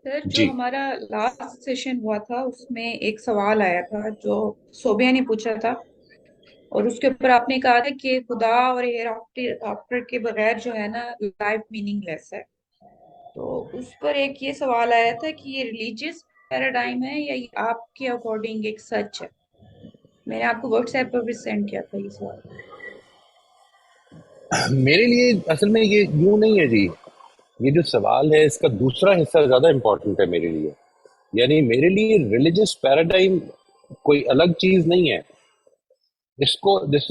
سر جو جی ہمارا last session ہوا تھا اس میں ایک سوال آیا تھا جو صوبیہ نے پوچھا تھا، اور اس کے اوپر آپ نے کہا تھا کہ خدا اور ہیئر آفٹر کے بغیر جو ہے نا لائف میننگ لیس ہے. تو اس پر ایک یہ سوال آیا تھا کہ یہ ریلیجیس پیراڈائم ہے یا یہ آپ کے اکارڈنگ ایک سچ ہے. میں نے آپ کو واٹس ایپ پر بھی سینڈ کیا تھا یہ سوال. میرے لیے اصل میں یہ یوں نہیں ہے جی. یہ جو سوال ہے اس کا دوسرا حصہ زیادہ امپورٹنٹ ہے میرے لیے. یعنی میرے لیے ریلیجس پیراڈائم کوئی الگ چیز نہیں ہے. اس کو دس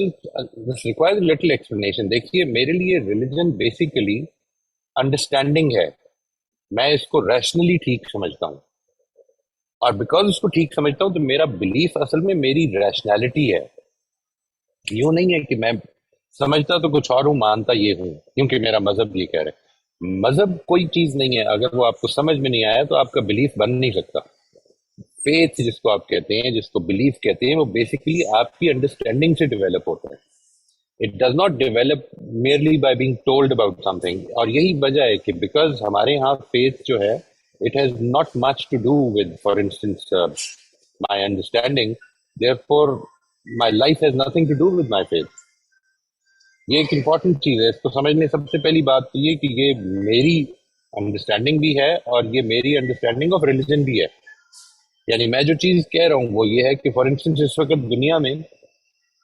ریکوائرز لٹل ایکسپلینیشن. دیکھیے میرے لیے ریلیجن بیسیکلی انڈرسٹینڈنگ ہے. میں اس کو ریشنلی ٹھیک سمجھتا ہوں، اور بیکاز اس کو ٹھیک سمجھتا ہوں تو میرا بلیف اصل میں میری ریشنالٹی ہے. یوں نہیں ہے کہ میں سمجھتا تو کچھ اور ہوں، مانتا یہ ہوں کیونکہ میرا مذہب یہ کہہ رہے. مذہب کوئی چیز نہیں ہے، اگر وہ آپ کو سمجھ میں نہیں آیا تو آپ کا بلیف بن نہیں سکتا. فیتھ جس کو آپ کہتے ہیں، جس کو بلیف کہتے ہیں، وہ بیسیکلی آپ کی انڈرسٹینڈنگ سے ڈیولپ ہوتا ہے. It does not develop merely by being told about some thing. اور یہی وجہ ہے کہ بیکاز ہمارے ہاں فیتھ جو ہے it has not much to do with for instance my understanding. therefore my life has nothing to do with my faith. یہ ایک امپورٹنٹ چیز ہے. اس کو سمجھنے سب سے پہلی بات تو یہ کہ یہ میری انڈرسٹینڈنگ بھی ہے اور یہ میری انڈرسٹینڈنگ آف ریلیجن بھی ہے. یعنی میں جو چیز کہہ رہا ہوں وہ یہ ہے کہ فار انسٹنس اس وقت دنیا میں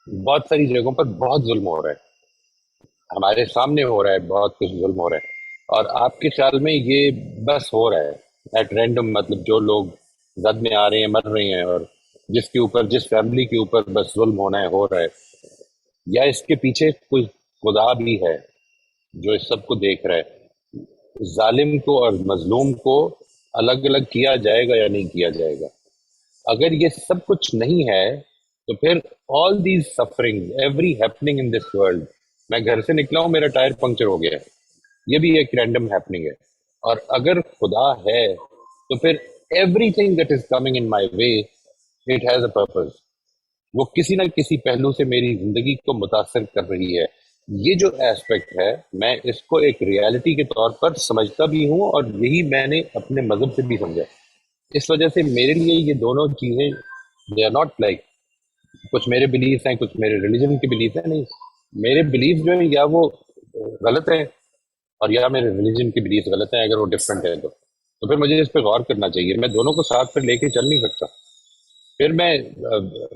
بہت ساری جگہوں پر بہت ظلم ہو رہا ہے. ہمارے سامنے ہو رہا ہے، بہت کچھ ظلم ہو رہا ہے. اور آپ کے خیال میں یہ بس ہو رہا ہے ایٹ رینڈم، مطلب جو لوگ زد میں آ رہے ہیں مر رہے ہیں، اور جس کے اوپر، جس فیملی کے اوپر بس ظلم ہونا ہے ہو رہا ہے، یا اس کے پیچھے کوئی خدا بھی ہے جو اس سب کو دیکھ رہا ہے؟ ظالم کو اور مظلوم کو الگ الگ کیا جائے گا یا نہیں کیا جائے گا؟ اگر یہ سب کچھ نہیں ہے تو پھر all these suffering every happening in this world, میں گھر سے نکلا ہوں میرا ٹائر پنکچر ہو گیا ہے، یہ بھی ایک رینڈم ہیپننگ ہے. اور اگر خدا ہے تو پھر every thing that is coming in my way it has a purpose. وہ کسی نہ کسی پہلو سے میری زندگی کو متاثر کر رہی ہے. یہ جو ایسپیکٹ ہے میں اس کو ایک ریالٹی کے طور پر سمجھتا بھی ہوں، اور یہی میں نے اپنے مذہب سے بھی سمجھا. اس وجہ سے میرے لیے یہ دونوں چیزیں دے آر ناٹ لائک کچھ میرے بلیف ہیں کچھ میرے ریلیجن کے بلیف ہیں. نہیں، میرے بلیف جو ہیں یا وہ غلط ہیں اور یا میرے ریلیجن کی بلیف غلط ہیں. اگر وہ ڈفرینٹ ہے تو پھر مجھے اس پہ غور کرنا چاہیے. میں دونوں کو ساتھ پھر لے کے چل نہیں سکتا. پھر میں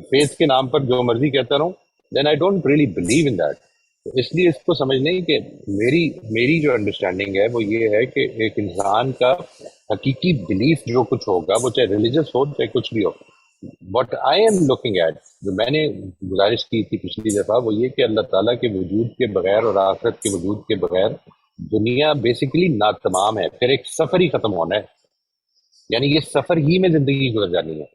فیتھ کے نام پر جو مرضی کہتا رہوں، then I don't really believe in that. اس لیے اس کو سمجھنے کہ میری جو انڈرسٹینڈنگ ہے وہ یہ ہے کہ ایک انسان کا حقیقی بلیف جو کچھ ہوگا، وہ چاہے ریلیجس ہو چاہے کچھ بھی ہو. What I am looking at, جو میں نے گزارش کی تھی پچھلی دفعہ، وہ یہ کہ اللہ تعالیٰ کے وجود کے بغیر اور آخرت کے وجود کے بغیر دنیا بیسیکلی ناتمام ہے. پھر ایک سفر ہی ختم ہونا ہے. یعنی یہ سفر ہی میں زندگی گزر جانی ہے.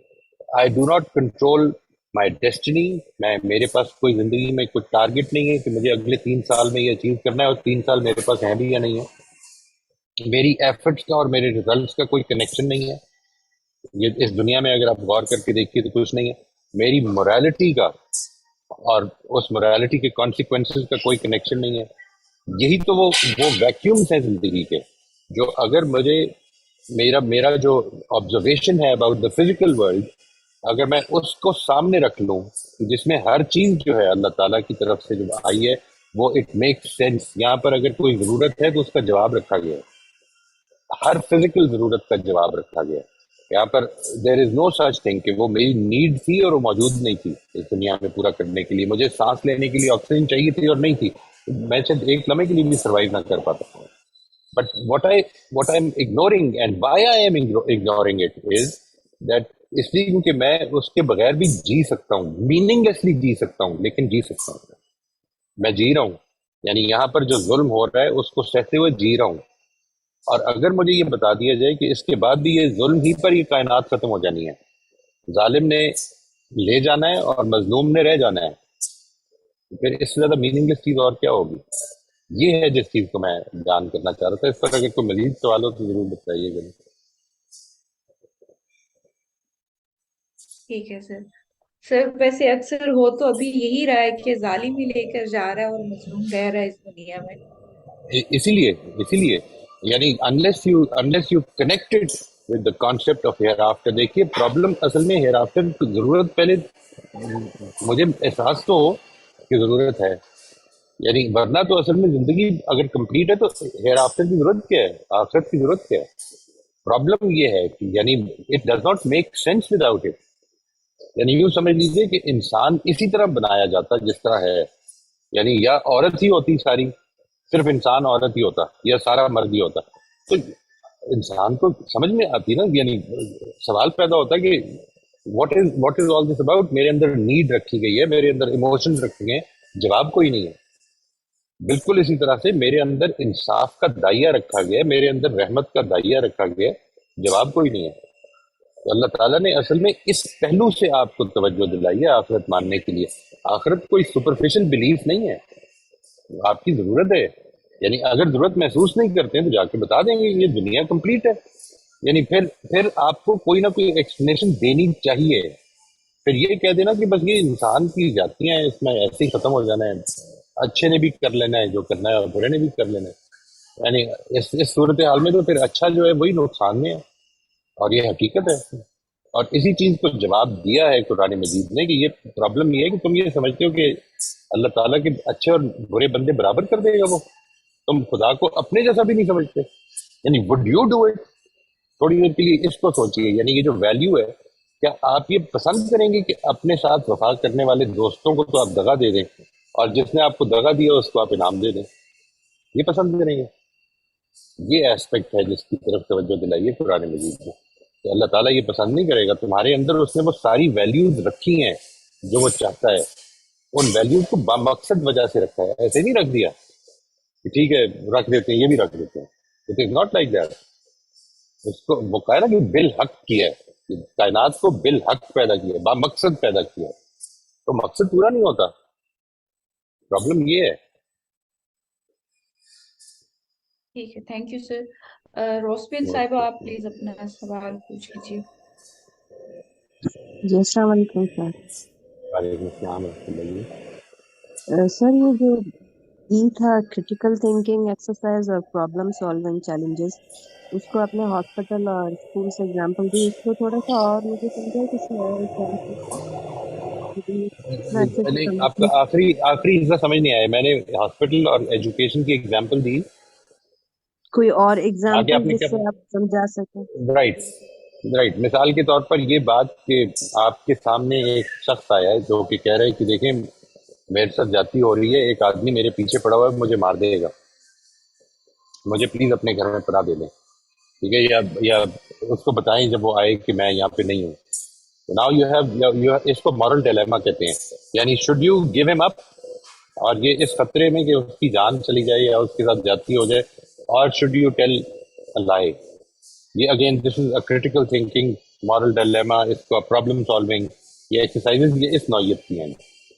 I do not control my destiny. میرے پاس کوئی زندگی میں کوئی ٹارگٹ نہیں ہے کہ مجھے اگلے 3 سال میں یہ اچیو کرنا ہے، اور 3 سال میرے پاس ہیں بھی یا نہیں ہے. میری ایفرٹس کا اور میرے ریزلٹس کا کوئی کنیکشن نہیں ہے. یہ اس دنیا میں اگر آپ غور کر کے دیکھیے تو کچھ نہیں ہے. میری morality کا اور اس morality کے consequences کا کوئی کنیکشن نہیں ہے. یہی تو وہ ویکیومس ہیں زندگی کے، جو اگر مجھے میرا جو آبزرویشن ہے اباؤٹ دا فزیکل ورلڈ، اگر میں اس کو سامنے رکھ لوں جس میں ہر چیز جو ہے اللہ تعالیٰ کی طرف سے جو آئی ہے وہ اٹ میک سینس. یہاں پر اگر کوئی ضرورت ہے تو اس کا جواب رکھا گیا ہے. ہر فزیکل ضرورت کا جواب رکھا گیا ہے. یہاں پر دیر از نو سچ تھنگ کہ وہ میری نیڈ تھی اور وہ موجود نہیں تھی اس دنیا میں پورا کرنے کے لیے. مجھے سانس لینے کے لیے آکسیجن چاہیے تھی اور نہیں تھی، میں شاید ایک لمحے کے لیے بھی سروائیو نہ کر پاتا. But what I'm ignoring and why I am ignoring it is that اس لیے کیونکہ میں اس کے بغیر بھی جی سکتا ہوں، میننگ لیسلی جی سکتا ہوں، لیکن جی سکتا ہوں. میں جی رہا ہوں. یعنی یہاں پر جو ظلم ہو رہا ہے اس کو سہتے ہوئے جی رہا ہوں. اور اگر مجھے یہ بتا دیا جائے کہ اس کے بعد بھی یہ ظلم ہی پر یہ کائنات ختم ہو جانی ہے، ظالم نے لے جانا ہے اور مظلوم نے رہ جانا ہے، پھر اس سے زیادہ میننگ لیس چیز اور کیا ہوگی؟ یہ ہے جس چیز کو میں بیان کرنا چاہ رہا تھا. اس پر اگر کوئی مزید سوال ہو تو ضرور بتائیے گا. ٹھیک ہے سر. سر ویسے اکثر ہو تو ابھی یہی رہا ہے کہ ظالم ہی لے کر جا رہا ہے اور مظلوم رہ رہا ہے اس دنیا میں. اسی لیے یعنی unless you connect it with the concept of hereafter. دیکھیے پرابلم اصل میں ہیئر آفٹر کی ضرورت پہلے مجھے احساس تو ہو کہ ضرورت ہے، یعنی ورنہ تو اصل میں زندگی اگر کمپلیٹ ہے تو ہیئر آفٹر کی ضرورت کیا ہے، آخرت کی ضرورت کیا ہے؟ پرابلم یہ ہے کہ یعنی it does not make sense with out it. یعنی یوں سمجھ لیجیے کہ انسان اسی طرح بنایا جاتا جس طرح ہے، یعنی یا عورت ہی ہوتی ساری، صرف انسان عورت ہی ہوتا، یا سارا مرد ہی ہوتا. تو انسان کو سمجھ میں آتی نا، یعنی سوال پیدا ہوتا ہے کہ what is all this about. میرے اندر نیڈ رکھی گئی ہے، میرے اندر ایموشنز رکھے گئے ہیں، جواب کوئی نہیں ہے. بالکل اسی طرح سے میرے اندر انصاف کا دائیا رکھا گیا ہے، میرے اندر رحمت کا دائیا رکھا گیا ہے، جواب کوئی نہیں ہے. تو اللہ تعالیٰ نے اصل میں اس پہلو سے آپ کو توجہ دلائی ہے آخرت ماننے کے لیے. آخرت کوئی سپرفیشل بلیف نہیں ہے، آپ کی ضرورت ہے. یعنی اگر ضرورت محسوس نہیں کرتے ہیں تو جا کے بتا دیں گے یہ دنیا کمپلیٹ ہے. یعنی پھر آپ کو کوئی نہ کوئی ایکسپلینیشن دینی چاہیے. پھر یہ کہہ دینا کہ بس یہ انسان کی جاتی ہیں، اس میں ایسے ہی ختم ہو جانا ہے، اچھے نے بھی کر لینا ہے جو کرنا ہے اور برے نے بھی کر لینا ہے. یعنی اس صورتحال میں تو پھر اچھا جو ہے وہی نقصان میں ہے، اور یہ حقیقت ہے. اور اسی چیز کو جواب دیا ہے قرآن مجید نے کہ یہ پرابلم یہ ہے کہ تم یہ سمجھتے ہو کہ اللہ تعالیٰ کے اچھے اور برے بندے برابر کر دے گا وہ. تم خدا کو اپنے جیسا بھی نہیں سمجھتے. یعنی وڈ یو ڈو اٹ؟ تھوڑی دیر کے لیے اس کو سوچیے. یعنی یہ جو ویلیو ہے، کیا آپ یہ پسند کریں گے کہ اپنے ساتھ وفا کرنے والے دوستوں کو تو آپ دغا دے دیں اور جس نے آپ کو دغا دیا اس کو آپ انعام دے دیں؟ یہ پسند کریں گے؟ یہ ایسپیکٹ ہے جس کی طرف توجہ دلائیے قرآن مجید میں کہ اللہ تعالیٰ یہ پسند نہیں کرے گا. تمہارے اندر اس نے وہ ساری ویلیوز رکھی ہیں جو وہ چاہتا ہے، ان ویلیوز کو بامقصد وجہ سے رکھا ہے، ایسے نہیں رکھ دیا کہ ٹھیک ہے رکھ دیتے ہیں، یہ بھی رکھ دیتے ہیں. It is not like that. اس کو وہ کہا نا کہ بالحق کیا ہے، کائنات کو بالحق پیدا کیا ہے، بامقصد پیدا کیا ہے. تو مقصد پورا نہیں ہوتا. پرابلم یہ ہے. ٹھیک ہے، تھینک یو سر. روسبین صاحبہ آپ پلیز اپنا سوال پوچھ لیجیے. جی السلام علیکم سر. وعلیکم السلام ورحمۃ اللہ. سر یہ جو ای تھا کریٹیکل تھنکنگ ایکسرسائز اور پرابلم سالونگ چیلنجز، اس کو اپنے ہاسپٹل اور اسکول سے اگزامپل دی. اس کو تھوڑا سا اور مجھے سمجھا کسی اور طرح سے اتنا اچھے سے نہیں، سمجھ آپ کا آخری حصہ سمجھ نہیں آیا. میں نے ہاسپٹل اور ایجوکیشن کی ایگزامپل دی، کوئی اور آگے ایگزامپل آپ نے کیا؟ جس سے آپ سمجھا سکیں. رائٹ. مثال کے طور پر یہ بات کہ آپ کے سامنے ایک شخص آیا ہے جو کہ کہہ رہے ہے کہ دیکھیں میرے ساتھ جاتی ہو رہی ہے، ایک آدمی میرے پیچھے پڑا ہوا ہے، مجھے مار دے گا، مجھے پلیز اپنے گھر میں پناہ دے دیں. ٹھیک ہے، یا اس کو بتائیں جب وہ آئے کہ میں یہاں پہ نہیں ہوں. ناؤ یو ہیو اس کو مورل ڈیلیما کہتے ہیں. یعنی شوڈ یو گیو ہیم اپ، اور یہ اس خطرے میں کہ اس کی جان چلی جائے یا اس کے ساتھ جاتی ہو جائے، اور شوڈ یو ٹیل لائے. یہ again this is a critical thinking moral dilemma. اس کو پرابلم سالونگ یہ ایکسرسائزز یہ اس نوعیت کی ہیں.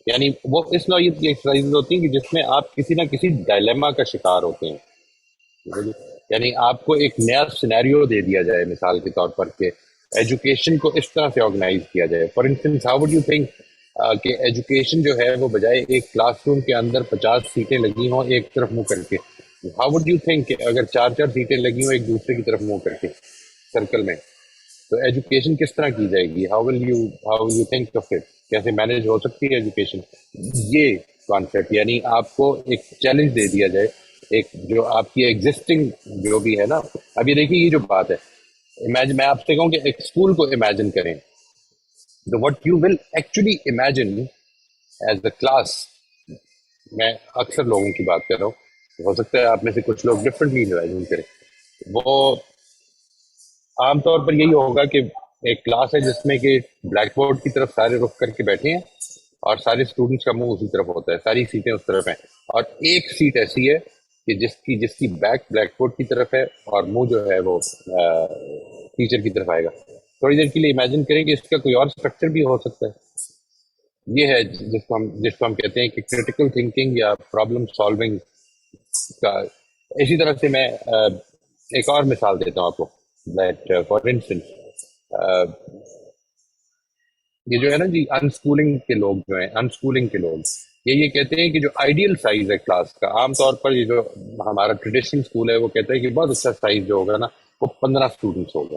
یعنی وہ اس نوعیت کی ایکسرسائزز ہوتی ہیں کہ جس میں آپ کسی نہ کسی ڈائلیما کا شکار ہوتے ہیں. یعنی آپ کو ایک نیا سینیریو دے دیا جائے، مثال کے طور پر کہ ایجوکیشن کو اس طرح سے آرگنائز کیا جائے. For instance how would you think کہ ایجوکیشن جو ہے وہ بجائے ایک کلاس روم کے اندر 50 سیٹیں لگی ہوں ایک طرف منہ کر کے، ہاؤ وڈ یو تھنک کہ اگر 4 سیٹیں لگی ہوں ایک دوسرے کی طرف منہ کر کے سرکل میں، تو ایجوکیشن کس طرح کی جائے گی؟ How you think of it? کیسے مینج ہو سکتی ہے ایجوکیشن؟ یہ کانسیپٹ، یعنی آپ کو ایک چیلنج دے دیا جائے، ایک جو آپ کی ایگزسٹنگ جو بھی ہے نا. اب یہ دیکھیے یہ جو بات ہے، امیجن میں آپ سے کہوں کہ ایک اسکول کو امیجن کریں، what you will actually imagine as a class. میں اکثر لوگوں کی بات کر رہا ہوں، ہو سکتا ہے آپ میں سے کچھ لوگ ڈفرینٹلی امیجن کریں. وہ عام طور پر یہی ہوگا کہ ایک کلاس ہے جس میں کہ بلیک بورڈ کی طرف سارے رخ کر کے بیٹھے ہیں اور سارے اسٹوڈنٹس کا منہ اسی طرف ہوتا ہے، ساری سیٹیں اس طرف ہیں، اور ایک سیٹ ایسی ہے کہ جس کی بیک بلیک بورڈ کی طرف ہے اور منہ جو ہے وہ ٹیچر کی طرف آئے گا. تھوڑی دیر کے لیے امیجن کریں کہ اس کا کوئی اور اسٹرکچر بھی ہو سکتا ہے. یہ ہے جس کو ہم کہتے ہیں کہ کریٹیکل تھنکنگ یا پرابلم سالونگ کا. اسی طرح سے میں ایک اور مثال دیتا ہوں آپ کو. فار انسٹنس یہ جو ہے نا جی انسکولنگ کے لوگ جو ہیں، انسکولنگ کے لوگ یہ کہتے ہیں کہ جو آئیڈیل سائز ہے کلاس کا، عام طور پر یہ جو ہمارا ٹریڈیشنل اسکول ہے وہ کہتا ہے کہ بہت اچھا سائز جو ہوگا نا وہ 15 اسٹوڈنٹس ہوگا.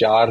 4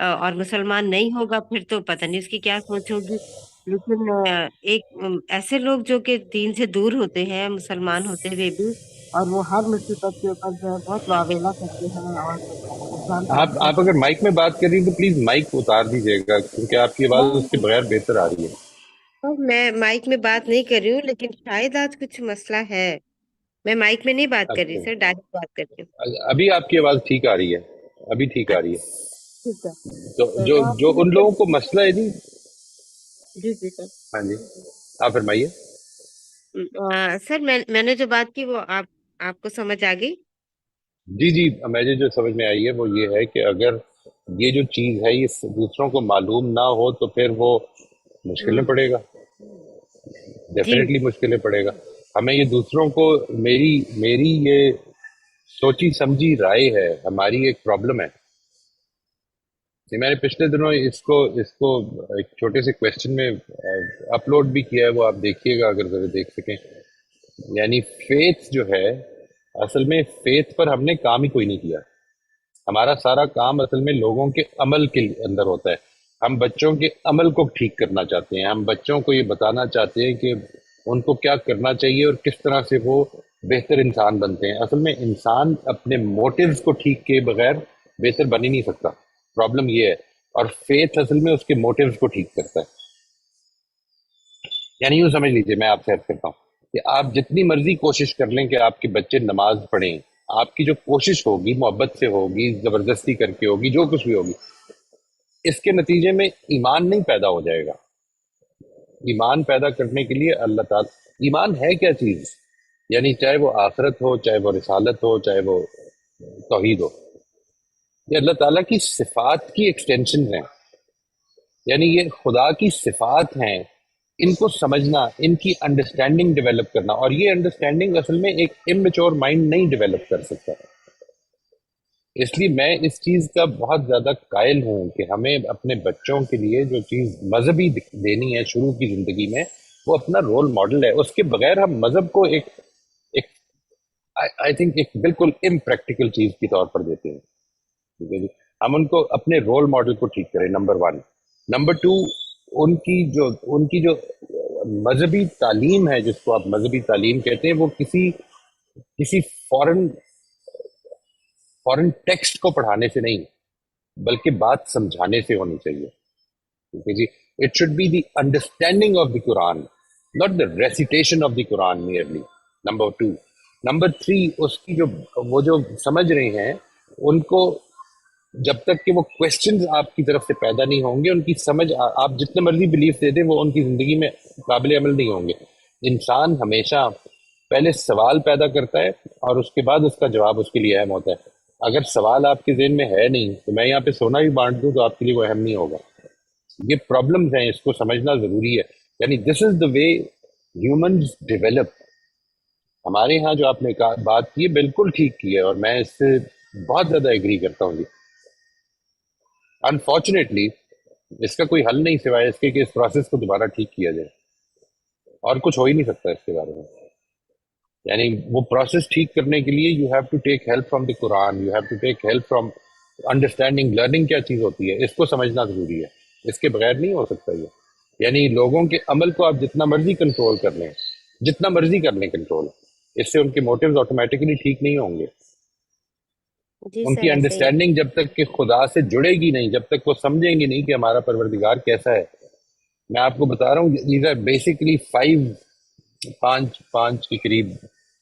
اور مسلمان نہیں ہوگا پھر تو پتہ نہیں اس کی کیا سوچ ہوگی. لیکن ایسے لوگ جو کہ دین سے دور ہوتے ہیں مسلمان ہوتے ہوئے بھی، اور وہ ہر مصیبت کے اوپر جو ہے بہت واویلا کرتے ہیں اور ایگزامپل آپ اگر مائک میں بات کر رہی ہیں تو پلیز مائک اتار دیجیے گا، کیونکہ آپ کی آواز اس کے بغیر بہتر آ رہی ہے. میں مائک میں بات نہیں کر رہی ہوں، لیکن شاید آج کچھ مسئلہ ہے. میں مائک میں نہیں بات کر رہی اچھا، سر، ڈائریکٹ بات کرتی ہوں. ابھی آپ کی آواز ٹھیک آ رہی ہے، ابھی ٹھیک آ رہی اچھا، ہے. ٹھیک ہے. تو تو جو میں آپ جو کو ان یہ لوگوں کو مسئلہ ہے جی. جی جی سر. ہاں جی، آپ فرمائیے. سر میں نے جو بات کی وہ آپ کو سمجھ آ گئی؟ جی جی، مجھے جو سمجھ میں آئی ہے وہ یہ ہے کہ اگر یہ جو چیز ہے یہ دوسروں کو معلوم نہ ہو تو پھر وہ مشکل میں ہوں. پڑے گا، جی ڈیفینیٹلی مشکل میں پڑے گا. ہمیں یہ دوسروں کو، میری یہ سوچی سمجھی رائے ہے، ہماری ایک پرابلم ہے. یہ میں نے پچھلے دنوں اس کو ایک چھوٹے سے کویسچن میں اپلوڈ بھی کیا ہے، وہ آپ دیکھیے گا اگر ذرا دیکھ سکیں. یعنی فیتھ جو ہے، اصل میں فیتھ پر ہم نے کام ہی کوئی نہیں کیا. ہمارا سارا کام اصل میں لوگوں کے عمل کے اندر ہوتا ہے. ہم بچوں کے عمل کو ٹھیک کرنا چاہتے ہیں، ہم بچوں کو یہ بتانا چاہتے ہیں کہ ان کو کیا کرنا چاہیے اور کس طرح سے وہ بہتر انسان بنتے ہیں. اصل میں انسان اپنے موٹیوز کو ٹھیک کیے بغیر بہتر بن ہی نہیں سکتا. پرابلم یہ ہے. اور فیتھ اصل میں اس کے موٹیوز کو ٹھیک کرتا ہے. یعنی یوں سمجھ لیجیے، میں آپ سے عرض کرتا ہوں کہ آپ جتنی مرضی کوشش کر لیں کہ آپ کے بچے نماز پڑھیں، آپ کی جو کوشش ہوگی محبت سے ہوگی، زبردستی کر کے ہوگی، جو کچھ بھی ہوگی، اس کے نتیجے میں ایمان نہیں پیدا ہو جائے گا. ایمان پیدا کرنے کے لیے اللہ تعالیٰ، ایمان ہے کیا چیز؟ یعنی چاہے وہ آخرت ہو، چاہے وہ رسالت ہو، چاہے وہ توحید ہو، یہ اللہ تعالیٰ کی صفات کی ایکسٹینشن ہیں. یعنی یہ خدا کی صفات ہیں، ان کو سمجھنا، ان کی انڈرسٹینڈنگ ڈیولپ کرنا. اور یہ انڈرسٹینڈنگ اصل میں ایک اممیچور مائنڈ نہیں ڈیولپ کر سکتا. اس لیے میں اس چیز کا بہت زیادہ قائل ہوں کہ ہمیں اپنے بچوں کے لیے جو چیز مذہبی دینی ہے شروع کی زندگی میں، وہ اپنا رول ماڈل ہے. اس کے بغیر ہم مذہب کو ایک آئی تھنک ایک بالکل امپریکٹیکل چیز کے طور پر دیتے ہیں. ٹھیک ہے جی، ہم ان کو اپنے رول ماڈل کو ٹھیک کریں، نمبر ون. نمبر ٹو، ان کی جو مذہبی تعلیم ہے، جس کو آپ مذہبی تعلیم کہتے ہیں، وہ کسی فورن ٹیکسٹ کو پڑھانے سے نہیں بلکہ بات سمجھانے سے ہونی چاہیے. ٹھیک ہے جی. It should be the understanding of the Quran, not the recitation of the Quran merely. Number two. Number three, اس کی وہ جو سمجھ رہے ہیں ان کو، جب تک کہ وہ کویسچنز آپ کی طرف سے پیدا نہیں ہوں گے، ان کی سمجھ، آپ جتنے مرضی بلیف دے دیں، وہ ان کی زندگی میں قابل عمل نہیں ہوں گے. انسان ہمیشہ پہلے سوال پیدا کرتا ہے اور اس کے بعد اس کا جواب اس کے لیے اہم ہوتا ہے. اگر سوال آپ کے ذہن میں ہے نہیں تو میں یہاں پہ سونا بھی بانٹ دوں تو آپ کے لیے وہ اہم نہیں ہوگا. یہ پرابلمز ہیں، اس کو سمجھنا ضروری ہے. یعنی دس از دا وے ہیومنز ڈیولپ. ہمارے ہاں جو آپ نے بات کی ہے بالکل ٹھیک کی ہے، اور میں اس سے بہت زیادہ ایگری کرتا ہوں جی. انفارچونیٹلی اس کا کوئی حل نہیں سوائے اس کے کہ اس پروسیس کو دوبارہ ٹھیک کیا جائے، اور کچھ ہو ہی نہیں سکتا اس کے بارے میں. یعنی وہ پروسیس ٹھیک کرنے کے لیے you have to take help from the Quran, you have to take help from understanding, learning کیا چیز ہوتی ہے، اس کو سمجھنا ضروری ہے. اس کے بغیر نہیں ہو سکتا یہ. یعنی لوگوں کے عمل کو آپ جتنا مرضی کنٹرول کر لیں، جتنا مرضی کر لیں کنٹرول، اس سے ان کے موٹیوز آٹومیٹکلی ٹھیک نہیں ہوں گے. جی ان کی سر ایسے ہی ہے. انڈرسٹینڈنگ جب تک کہ خدا سے جڑے گی نہیں، جب تک وہ سمجھیں گے نہیں کہ ہمارا پروردگار کیسا ہے. میں آپ کو بتا رہا ہوں دیز آر بیسکلی پانچ کے قریب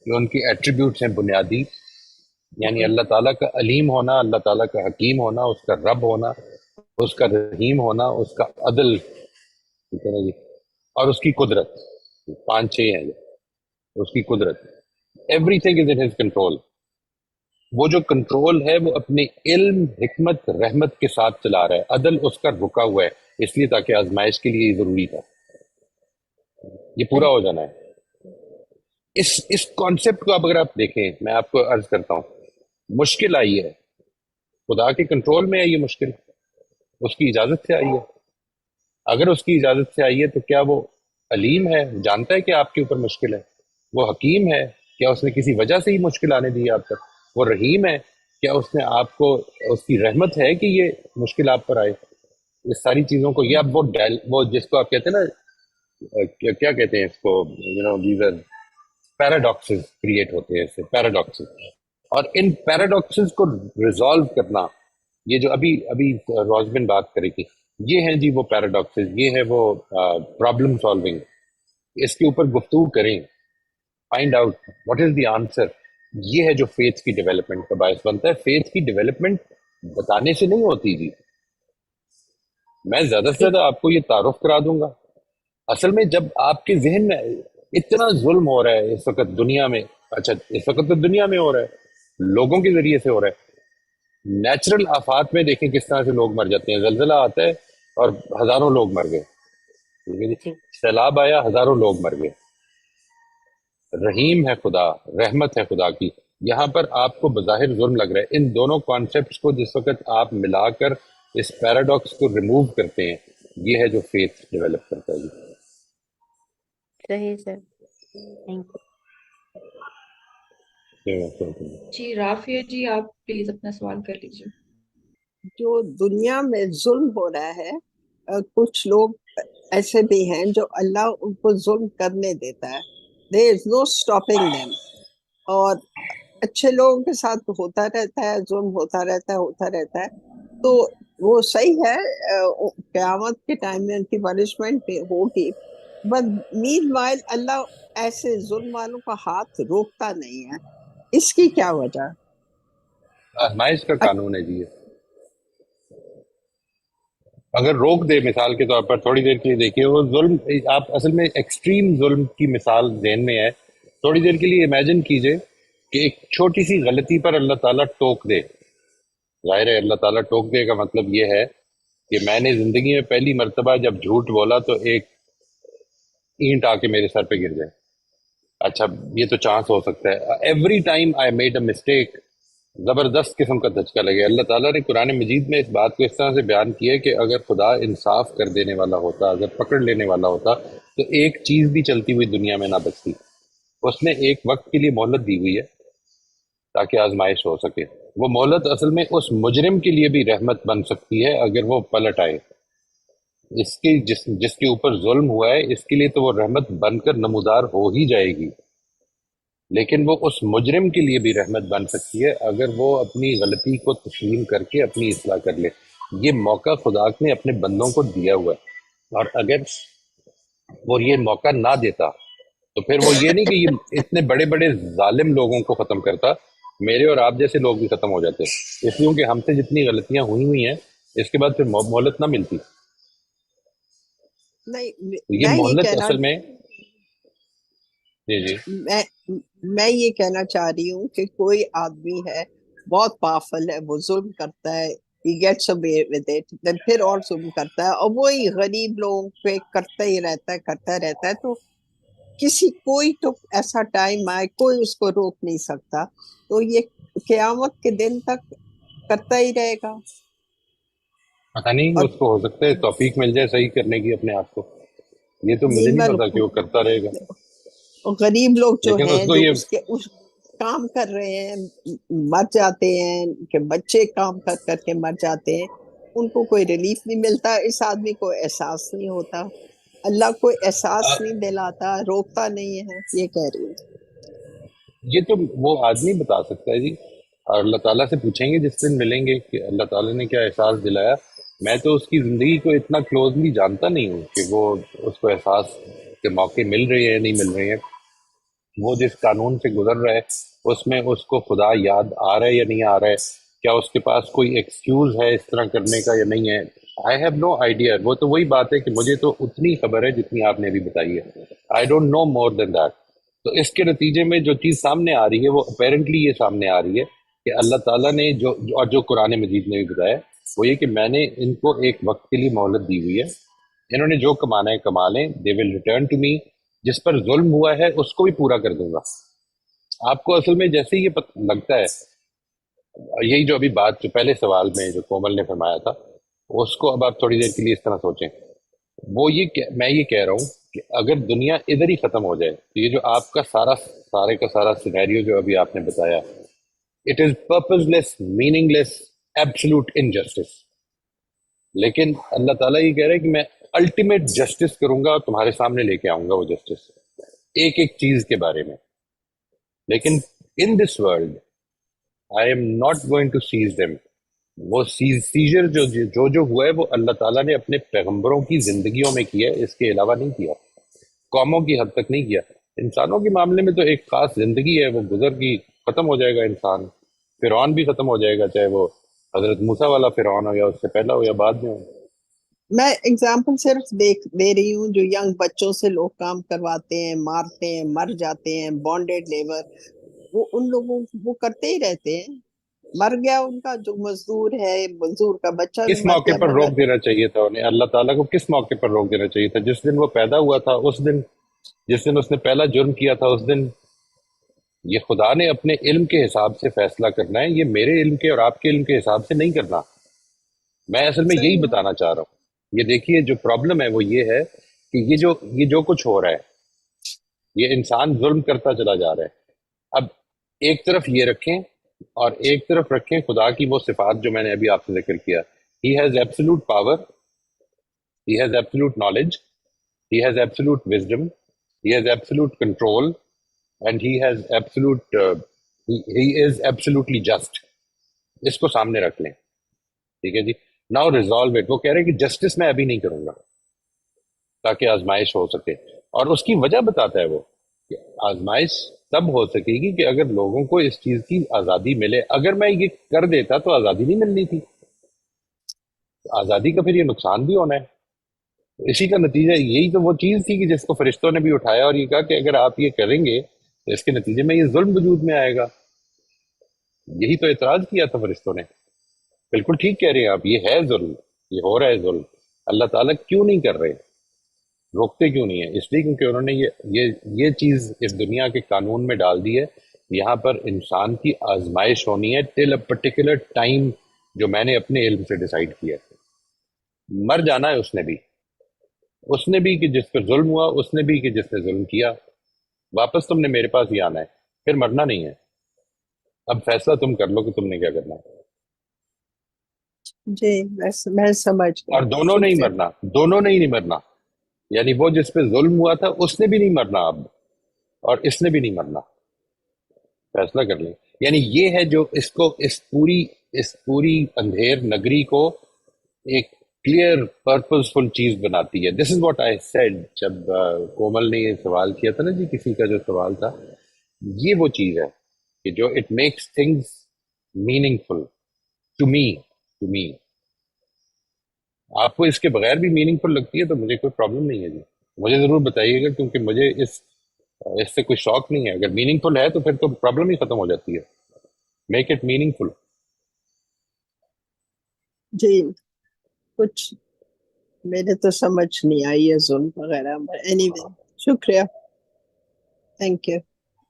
جو ان کی ایٹریبیوٹس ہیں بنیادی. یعنی جی اللہ تعالیٰ کا علیم ہونا، اللہ تعالیٰ کا حکیم ہونا، اس کا رب ہونا، اس کا رحیم ہونا، اس کا عدل، ٹھیک ہے نا جی، اور اس کی قدرت. پانچ چھ ہیں یہ. اس کی قدرت، every thing is in his control. وہ جو کنٹرول ہے وہ اپنے علم، حکمت، رحمت کے ساتھ چلا رہا ہے. عدل اس کا رکا ہوا ہے، اس لیے تاکہ آزمائش کے لیے یہ ضروری تھا. یہ پورا ہو جانا ہے. اس کانسیپٹ کو اب اگر آپ دیکھیں، میں آپ کو عرض کرتا ہوں، مشکل آئی ہے، خدا کے کنٹرول میں ہے یہ مشکل، اس کی اجازت سے آئی ہے. اگر اس کی اجازت سے آئی ہے تو کیا وہ علیم ہے، جانتا ہے کہ آپ کے اوپر مشکل ہے؟ وہ حکیم ہے، کیا اس نے کسی وجہ سے ہی مشکل آنے دی ہے آپ تک؟ وہ رحیم ہے، کیا اس نے آپ کو، اس کی رحمت ہے کہ یہ مشکل آپ پر آئے؟ اس ساری چیزوں کو، یہ اب وہ جس کو آپ کہتے ہیں نا، کیا کہتے ہیں اس کو، دیز آر پیراڈاکسز کریٹ ہوتے ہیں، اس سے پیراڈاکسز، اور ان پیراڈاکسز کو ریزالو کرنا، یہ جو ابھی ابھی روزبن بات کرے گی، یہ ہیں جی وہ پیراڈاکسز، یہ ہے وہ پرابلم سالونگ، اس کے اوپر گفتگو کریں، find out what is the answer. یہ ہے جو فیتھ کی ڈیولپمنٹ کا باعث بنتا ہے. فیتھ کی ڈیولپمنٹ بتانے سے نہیں ہوتی جی. میں زیادہ سے زیادہ آپ کو یہ تعارف کرا دوں گا. اصل میں جب آپ کے ذہن میں اتنا ظلم ہو رہا ہے اس وقت دنیا میں، اچھا اس وقت تو دنیا میں ہو رہا ہے، لوگوں کے ذریعے سے ہو رہا ہے. نیچرل آفات میں دیکھیں کس طرح سے لوگ مر جاتے ہیں. زلزلہ آتا ہے اور ہزاروں لوگ مر گئے، ٹھیک ہے جی. سیلاب آیا، ہزاروں لوگ مر گئے. رحیم ہے خدا، رحمت ہے خدا کی. یہاں پر آپ کو بظاہر ظلم لگ رہا ہے. ان دونوں کانسیپٹس کو جس وقت آپ ملا کر اس پیراڈاکس کو ریموو کرتے ہیں، یہ ہے جو فیتھ ڈیولپ کرتا ہے جی. صحیح سر، تھینک جی رافیہ جی، آپ پلیز اپنا سوال کر لیجیے. جو دنیا میں ظلم ہو رہا ہے، کچھ لوگ ایسے بھی ہیں جو اللہ ان کو ظلم کرنے دیتا ہے. there is no stopping them. اور اچھے لوگوں کے ساتھ ہوتا رہتا ہے، ظلم ہوتا رہتا ہے. تو وہ صحیح ہے، قیامت کے ٹائم میں ان کی پنشمنٹ ہوگی، بٹ مین وائل اللہ ایسے ظلم والوں کا ہاتھ روکتا نہیں ہے. اس کی کیا وجہ؟ آزمائش کا قانون ہے جی. اگر روک دے، مثال کے طور پر تھوڑی دیر کے لیے دیکھیے وہ ظلم، آپ اصل میں ایکسٹریم ظلم کی مثال ذہن میں ہے. تھوڑی دیر کے لیے امیجن کیجئے کہ ایک چھوٹی سی غلطی پر اللہ تعالیٰ ٹوک دے. ظاہر ہے اللہ تعالیٰ ٹوک دے کا مطلب یہ ہے کہ میں نے زندگی میں پہلی مرتبہ جب جھوٹ بولا تو ایک اینٹ آ کے میرے سر پہ گر جائے. اچھا یہ تو چانس ہو سکتا ہے. Every time I made a mistake, زبردست قسم کا دھچکا لگے. اللہ تعالیٰ نے قرآن مجید میں اس بات کو اس طرح سے بیان کیا ہے کہ اگر خدا انصاف کر دینے والا ہوتا، اگر پکڑ لینے والا ہوتا، تو ایک چیز بھی چلتی ہوئی دنیا میں نہ بچتی. اس نے ایک وقت کے لیے مہلت دی ہوئی ہے تاکہ آزمائش ہو سکے. وہ مہلت اصل میں اس مجرم کے لیے بھی رحمت بن سکتی ہے اگر وہ پلٹ آئے. اس کی جس کے اوپر ظلم ہوا ہے، اس کے لیے تو وہ رحمت بن کر نمودار ہو ہی جائے گی، لیکن وہ اس مجرم کے لیے بھی رحمت بن سکتی ہے اگر وہ اپنی غلطی کو تسلیم کر کے اپنی اصلاح کر لے. یہ موقع خدا نے اپنے بندوں کو دیا ہوا ہے، اور اگر وہ یہ موقع نہ دیتا تو پھر وہ یہ نہیں کہ یہ اتنے بڑے بڑے ظالم لوگوں کو ختم کرتا، میرے اور آپ جیسے لوگ بھی ختم ہو جاتے. اس لیے کہ ہم سے جتنی غلطیاں ہوئی ہیں اس کے بعد پھر مہلت نہ ملتی. نہیں، یہ میں یہ مہلت کہنا اصل میں، جی میں یہ کہنا چاہ رہی ہوں کہ کوئی آدمی ہے بہت پاورفل ہے، وہ ظلم کرتا ہے، he gets away with it، then پھر اور ظلم کرتا ہے، اور وہی غریب لوگوں پہ کرتا ہی رہتا ہے. تو کوئی تو ایسا ٹائم آئے، کوئی اس کو روک نہیں سکتا، تو یہ قیامت کے دن تک کرتا ہی رہے گا. پتہ نہیں، اور اس کو ہو سکتا ہے توفیق مل جائے صحیح کرنے کی اپنے آپ کو. یہ تو مجھے نہیں پتا کہ وہ کرتا رہے گا، غریب لوگ جو لیکن ہیں، اس کو جو یہ اس کام کر رہے ہیں، مر جاتے ہیں، کہ بچے کام کر کر کے مر جاتے ہیں، ان کو کوئی ریلیف نہیں ملتا. اس آدمی کو احساس نہیں ہوتا، اللہ کو احساس نہیں دلاتا، روکتا نہیں ہے. یہ کہہ رہی ہوں. یہ تو وہ آدمی بتا سکتا ہے جی، اور اللہ تعالیٰ سے پوچھیں گے جس دن ملیں گے کہ اللہ تعالیٰ نے کیا احساس دلایا. میں تو اس کی زندگی کو اتنا کلوزلی جانتا نہیں ہوں کہ وہ اس کو احساس کے موقع مل رہے ہیں نہیں مل رہے ہیں. وہ جس قانون سے گزر رہا ہے اس میں اس کو خدا یاد آ رہا ہے یا نہیں آ رہا ہے، کیا اس کے پاس کوئی ایکسکیوز ہے اس طرح کرنے کا یا نہیں ہے. I have no idea. وہ تو وہی بات ہے کہ مجھے تو اتنی خبر ہے جتنی آپ نے ابھی بتائی ہے. I don't know more than that. تو اس کے نتیجے میں جو چیز سامنے آ رہی ہے وہ اپیرنٹلی یہ سامنے آ رہی ہے کہ اللہ تعالیٰ نے اور جو قرآن مجید نے بھی بتایا وہ یہ کہ میں نے ان کو ایک وقت کے لیے مہلت دی ہوئی ہے، انہوں نے جو کمانا ہے کما لیں، دے ول ریٹرن ٹو می. جس پر ظلم ہوا ہے اس کو بھی پورا کر دوں گا. آپ کو اصل میں جیسے یہ لگتا ہے، یہی جو ابھی بات جو پہلے سوال میں جو کومل نے فرمایا تھا، اس کو اب آپ تھوڑی دیر کے لیے اس طرح سوچیں. وہ میں یہ کہہ رہا ہوں کہ اگر دنیا ادھر ہی ختم ہو جائے تو یہ جو آپ کا سارے کا سارا سینیریو جو ابھی آپ نے بتایا It is purposeless, meaningless, absolute injustice. لیکن اللہ تعالیٰ یہ کہہ رہے ہیں کہ میں الٹیمیٹ جسٹس کروں گا اور تمہارے سامنے لے کے آؤں گا وہ جسٹس ایک ایک چیز کے بارے میں. لیکن in this world I am not going to seize them. وہ سیزر جو ہوا ہے وہ اللہ تعالیٰ نے اپنے پیغمبروں کی زندگیوں میں کیا ہے، اس کے علاوہ نہیں کیا، قوموں کی حد تک نہیں کیا. انسانوں کے معاملے میں تو ایک خاص زندگی ہے، وہ گزر کی ختم ہو جائے گا. انسان فرعون بھی ختم ہو جائے گا، چاہے وہ حضرت موسیٰ والا فرعون ہو یا اس سے پہلا ہو یا بعد میں ہو. میں اگزامپل صرف دے رہی ہوں جو ینگ بچوں سے لوگ کام کرواتے ہیں، مارتے ہیں، مر جاتے ہیں، بانڈیڈ لیبر، وہ ان لوگوں وہ کرتے ہی رہتے ہیں. مر گیا ان کا جو مزدور ہے، مزدور کا بچہ بھی کس مر موقع گیا پر مگر روک دینا چاہیے تھا انہیں؟ اللہ تعالیٰ کو کس موقع پر روک دینا چاہیے تھا؟ جس دن وہ پیدا ہوا تھا، اس دن، جس دن اس نے پہلا جرم کیا تھا اس دن. یہ خدا نے اپنے علم کے حساب سے فیصلہ کرنا ہے، یہ میرے علم کے اور آپ کے علم کے حساب سے نہیں کرنا. میں اصل میں یہی صحیح ہے. بتانا چاہ رہا ہوں. یہ دیکھیے جو پرابلم ہے وہ یہ ہے کہ یہ جو کچھ ہو رہا ہے، یہ انسان ظلم کرتا چلا جا رہا ہے. اب ایک طرف یہ رکھیں اور ایک طرف رکھیں خدا کی وہ صفات جو میں نے ابھی آپ سے ذکر کیا. He has absolute power, he has absolute knowledge, he has absolute wisdom, he has absolute control, and he has absolute he is absolutely just. اس کو سامنے رکھ لیں، ٹھیک ہے جی. Now resolve it. وہ کہہ رہے ہیں کہ جسٹس میں ابھی نہیں کروں گا تاکہ آزمائش ہو سکے، اور اس کی وجہ بتاتا ہے وہ کہ آزمائش تب ہو سکے گی کہ اگر لوگوں کو اس چیز کی آزادی ملے. اگر میں یہ کر دیتا تو آزادی نہیں ملنی تھی. آزادی کا پھر یہ نقصان بھی ہونا ہے. اسی کا نتیجہ یہی تو وہ چیز تھی کہ جس کو فرشتوں نے بھی اٹھایا اور یہ کہا کہ اگر آپ یہ کریں گے تو اس کے نتیجے میں یہ ظلم وجود میں آئے گا. یہی تو اعتراض کیا تھا فرشتوں نے. بالکل ٹھیک کہہ رہے ہیں آپ، یہ ہے ظلم، یہ ہو رہا ہے ظلم. اللہ تعالیٰ کیوں نہیں کر رہے؟ روکتے کیوں نہیں ہیں؟ اس لیے کیونکہ انہوں نے یہ چیز اس دنیا کے قانون میں ڈال دی ہے. یہاں پر انسان کی آزمائش ہونی ہے ٹل اے پرٹیکولر ٹائم جو میں نے اپنے علم سے ڈیسائیڈ کیا ہے. مر جانا ہے اس نے بھی کہ جس پر ظلم ہوا، اس نے بھی کہ جس نے ظلم کیا. واپس تم نے میرے پاس ہی آنا ہے، پھر مرنا نہیں ہے. اب فیصلہ تم کر لو کہ تم نے کیا کرنا ہے. جی میں سمجھ گئی. اور دونوں نہیں شکریہ. مرنا، دونوں نے ہی نہیں مرنا. یعنی وہ جس پہ ظلم ہوا تھا اس نے بھی نہیں مرنا اب، اور اس نے بھی نہیں مرنا. فیصلہ کر لیں. یعنی یہ ہے جو اس پوری اندھیر نگری کو ایک کلیئر پرپزفل چیز بناتی ہے. دس از واٹ آئی سیڈ جب کومل نے یہ سوال کیا تھا نا جی، کسی کا جو سوال تھا، یہ وہ چیز ہے کہ جو it makes things meaningful to me. آپ کو اس کے بغیر بھی میننگ فل لگتی ہے تو مجھے کوئی پرابلم نہیں ہے جی. مجھے ضرور بتائیے گا، کیونکہ مجھے اس سے کوئی شوق نہیں ہے. اگر میننگ فل ہے تو پھر تو پرابلم ہی ختم ہو جاتی ہے. میک اٹ میننگ فل. جی کچھ میرے تو سمجھ نہیں آئی ہے ظلم وغیرہ. اینی وے شکریہ. Thank you.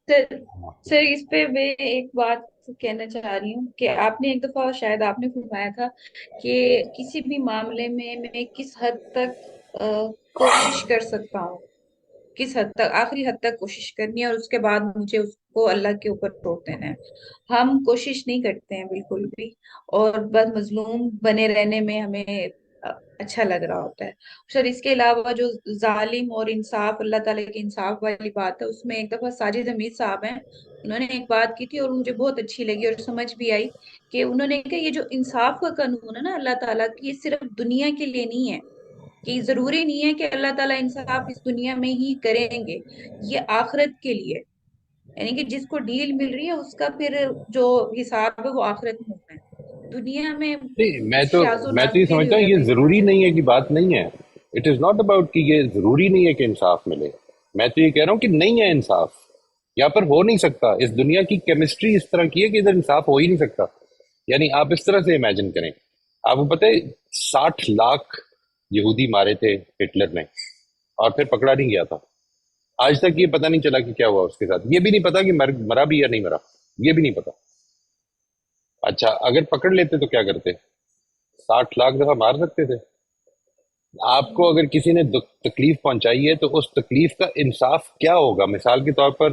سر اس پہ میں ایک بات کہنا چاہ رہی ہوں کہ آپ نے ایک دفعہ شاید آپ نے فرمایا تھا کہ کسی بھی معاملے میں کس حد تک کوشش کر سکتا ہوں، کس حد تک، آخری حد تک کوشش کرنی ہے اور اس کے بعد مجھے اس کو اللہ کے اوپر چھوڑ دینا ہے. ہم کوشش نہیں کرتے ہیں بالکل بھی، اور بس مظلوم بنے رہنے میں ہمیں اچھا لگ رہا ہوتا ہے. سر اس کے علاوہ جو ظالم اور انصاف، اللہ تعالیٰ کے انصاف والی بات ہے، اس میں ایک دفعہ ساجد حمید صاحب ہیں، انہوں نے ایک بات کی تھی اور مجھے بہت اچھی لگی اور سمجھ بھی آئی کہ انہوں نے کہا یہ جو انصاف کا قانون ہے نا اللہ تعالیٰ کی، یہ صرف دنیا کے لیے نہیں ہے، کہ ضروری نہیں ہے کہ اللہ تعالیٰ انصاف اس دنیا میں ہی کریں گے، یہ آخرت کے لیے، یعنی کہ جس کو ڈیل مل رہی ہے اس کا پھر جو حساب ہے وہ آخرت میں ہونا ہے. دنیا میں نہیں، میں کچھ تو شاذ و یہ نادر ہی سمجھتا ہو ہوں جاتا یہ ہے ضروری انسان. نہیں ہے کہ بات نہیں ہے. اٹ از ناٹ اباؤٹ کہ یہ ضروری نہیں ہے کہ انصاف ملے. میں تو یہ کہہ رہا ہوں کہ نہیں ہے انصاف، یہاں پر ہو نہیں سکتا. اس دنیا کی کیمسٹری اس طرح کی ہے کہ ادھر انصاف ہو ہی نہیں سکتا. یعنی آپ اس طرح سے امیجن کریں، آپ کو پتہ ہے 60 لاکھ یہودی مارے تھے ہٹلر نے اور پھر پکڑا نہیں گیا تھا. آج تک یہ پتہ نہیں چلا کہ کیا ہوا اس کے ساتھ. یہ بھی نہیں پتا کہ مرا بھی یا نہیں مرا، یہ بھی نہیں پتا. اچھا اگر پکڑ لیتے تو کیا کرتے؟ 60 لاکھ دفعہ مار سکتے تھے. آپ کو اگر کسی نے تکلیف پہنچائی ہے تو اس تکلیف کا انصاف کیا ہوگا؟ مثال کے طور پر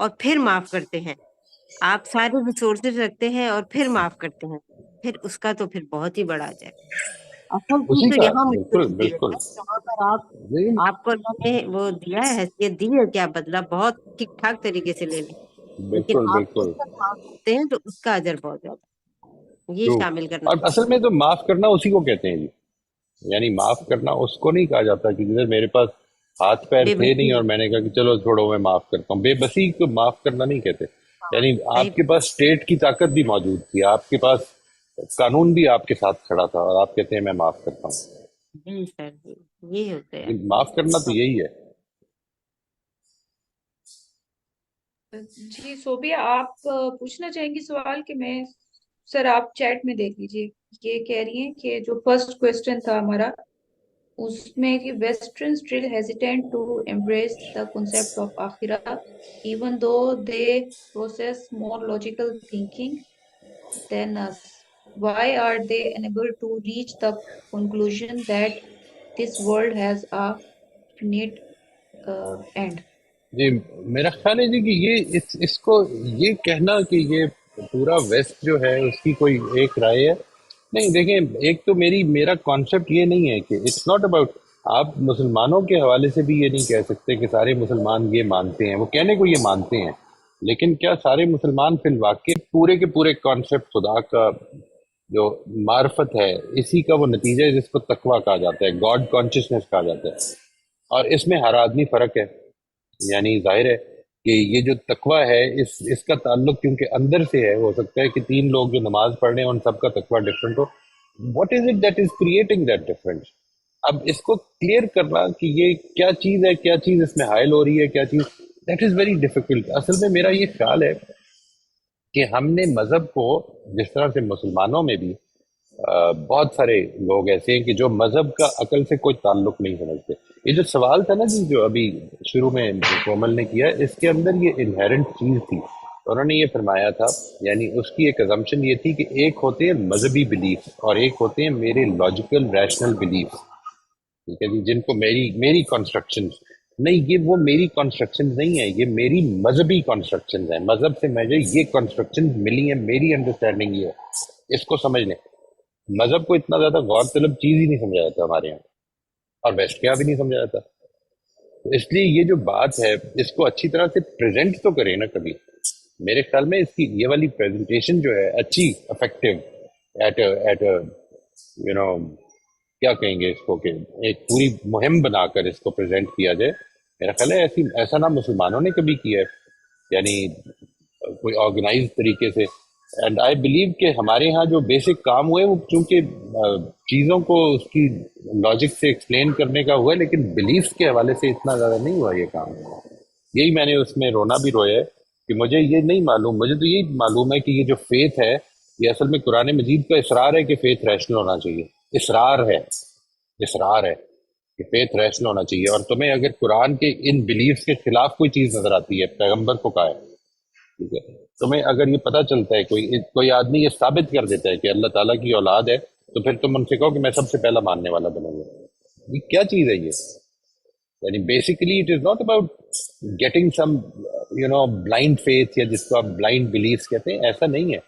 اور پھر معاف کرتے ہیں. آپ سارے ریسورسز رکھتے ہیں اور پھر معاف کرتے ہیں، پھر اس کا تو پھر بہت ہی بڑا اجر. اصل چیز اسی تو کا یہاں مشکل بالکل ہوتی ہے بالکل. جہاں پر آپ لیکن آپ کو اللہ نے وہ دیا ہے، حیثیت دی ہے، کیا بدلہ بہت ٹھیک ٹھاک طریقے سے لے لیں، لیکن بالکل آپ اس بالکل پر معاف کرتے ہیں تو اس کا اجر بہت زیادہ ہے. یہ ٹرو. شامل کرنا اور اصل ضروری میں تو معاف کرنا اسی کو کہتے ہیں جی. یعنی معاف کرنا اس کو نہیں کہا جاتا کہ جیسے میرے پاس ہاتھ ہے. پیر بے تھے نہیں بسی. اور میں نے کہا کہ چلو چھوڑو میں معاف کرتا ہوں. بے بسی کو معاف کرنا نہیں کہتے. ہاں، یعنی صحیح آپ کے پاس اسٹیٹ کی طاقت بھی موجود تھی، آپ کے پاس قانون بھی آپ کے ساتھ کھڑا تھا اور آپ کہتے ہیں میں معاف کرتا ہوں. جی سر، جی یہ ہوتا ہے. یہ معاف کرنا تو یہی ہے. جی صوبیہ، آپ پوچھنا چاہیں گی سوال کہ میں؟ سر آپ چیٹ میں دیکھ لیجیے. یہ کہہ رہی ہیں کہ جو فرسٹ کوشچن تھا ہمارا اس میں کہ western still hesitant to embrace the concept of آخرہ even though they possess more logical thinking than us. Why are they unable to reach the conclusion that this world has a finite end? جی میرا خیال ہے جی کہ یہ اس کو یہ کہنا کہ یہ پورا ویسٹ جو ہے اس کی کوئی ایک رائے ہے نہیں. دیکھیں ایک تو میرا کانسیپٹ یہ نہیں ہے کہ اٹس ناٹ اباؤٹ. آپ مسلمانوں کے حوالے سے بھی یہ نہیں کہہ سکتے کہ سارے مسلمان یہ مانتے ہیں. وہ کہنے کو یہ مانتے ہیں لیکن کیا سارے مسلمان فی الواقع پورے کے پورے کانسیپٹ خدا کا جو معرفت ہے اسی کا وہ نتیجہ ہے جس کو تقویٰ کہا جاتا ہے، گاڈ کانشیسنیس کہا جاتا ہے. اور اس میں ہر آدمی فرق ہے. یعنی ظاہر ہے کہ یہ جو تقویٰ ہے اس کا تعلق کیونکہ اندر سے ہے. ہو سکتا ہے کہ 3 لوگ جو نماز پڑھ رہے ہیں ان سب کا تقویٰ ڈفرینٹ ہو. What is it that is creating that difference? اب اس کو کلیئر کرنا کہ یہ کیا چیز ہے، کیا چیز اس میں حائل ہو رہی ہے، کیا چیز، دیٹ از ویری ڈیفیکلٹ. اصل میں میرا یہ خیال ہے کہ ہم نے مذہب کو جس طرح سے مسلمانوں میں بھی بہت سارے لوگ ایسے ہیں کہ جو مذہب کا عقل سے کوئی تعلق نہیں سمجھتے. یہ جو سوال تھا نا جی جو ابھی شروع میں کومل نے کیا، اس کے اندر یہ انہیرنٹ چیز تھی. انہوں نے یہ فرمایا تھا، یعنی اس کی ایک ازمپشن یہ تھی کہ ایک ہوتے ہیں مذہبی بلیف اور ایک ہوتے ہیں میرے لاجیکل ریشنل بلیف. ٹھیک ہے جی، جن کو میری کنسٹرکشن نہیں، یہ وہ میری کنسٹرکشن نہیں ہے، یہ میری مذہبی کنسٹرکشن ہیں. مذہب سے مجھے یہ کنسٹرکشن ملی ہیں، میری انڈرسٹینڈنگ یہ ہے. اس کو سمجھ لیں. مذہب کو اتنا زیادہ غور طلب چیز ہی نہیں سمجھا جاتا ہمارے یہاں، اور ویسٹ کے یہاں بھی نہیں سمجھا جاتا. تو اس لیے یہ جو بات ہے اس کو اچھی طرح سے پریزنٹ تو کرے نا کبھی. میرے خیال میں اس کی یہ والی پریزنٹیشن جو ہے اچھی افیکٹو ایٹ یو نو کیا کہیں گے اس کو کہ ایک پوری مہم بنا کر اس کو پریزنٹ کیا جائے. میرا خیال ہے ایسا نہ مسلمانوں نے کبھی کیا ہے، یعنی کوئی آرگنائز طریقے سے. اینڈ آئی بلیو کہ ہمارے ہاں جو بیسک کام ہوئے وہ چونکہ چیزوں کو اس کی لاجک سے ایکسپلین کرنے کا ہوا ہے، لیکن بلیفس کے حوالے سے اتنا زیادہ نہیں ہوا یہ کام. یہی میں نے اس میں رونا بھی رویا ہے کہ مجھے یہ نہیں معلوم. مجھے تو یہی معلوم ہے کہ یہ جو فیتھ ہے یہ اصل میں قرآن مجید کا اصرار ہے کہ فیتھ ریشنل ہونا چاہیے. اصرار ہے کہ فیتھ ریشنل ہونا چاہیے. اور تمہیں اگر قرآن کے ان بلیفس کے خلاف کوئی چیز نظر آتی ہے، پیغمبر کو کہا ہے، ٹھیک ہے، تمہیں اگر یہ پتہ چلتا ہے کوئی آدمی یہ ثابت کر دیتا ہے کہ اللہ تعالیٰ کی اولاد ہے، تو پھر تم ان سے کہو کہ میں سب سے پہلا ماننے والا بنوں گا. یہ کیا چیز ہے یہ؟ یعنی basically it is not about getting some blind faith یا جس کو آپ بلائنڈ بلیفس کہتے ہیں، ایسا نہیں ہے.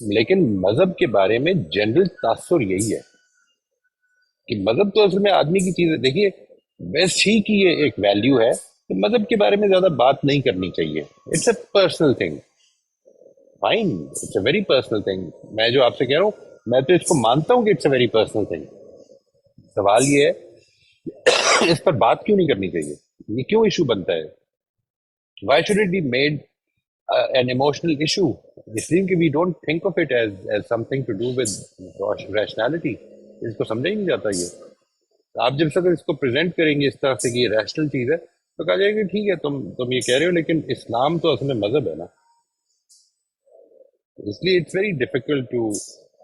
لیکن مذہب کے بارے میں جنرل تاثر یہی ہے کہ مذہب تو اصل میں آدمی کی چیز ہے. دیکھیے ویسٹ ہی کی یہ ایک ویلیو ہے کہ مذہب کے بارے میں زیادہ بات نہیں کرنی چاہیے. It's a personal thing, fine, it's a very personal thing. میں جو آپ سے کہہ رہا ہوں میں تو اس کو مانتا ہوں کہ it's a very personal thing. سوال یہ ہے اس پر بات کیوں نہیں کرنی چاہیے؟ یہ کیوں ایشو بنتا ہے؟ Why should it be made an emotional issue؟ اس لیے کہ we don't think of it as something to do with rationality. اس کو سمجھا ہی نہیں جاتا. یہ آپ جب سے اس کو پریزنٹ کریں گے اس طرح سے کہ یہ ریشنل چیز ہے تو کہا جائے گا ٹھیک ہے تم یہ کہہ رہے ہو، لیکن اسلام تو اصل میں مذہب ہے نا. اس لیے it's very difficult to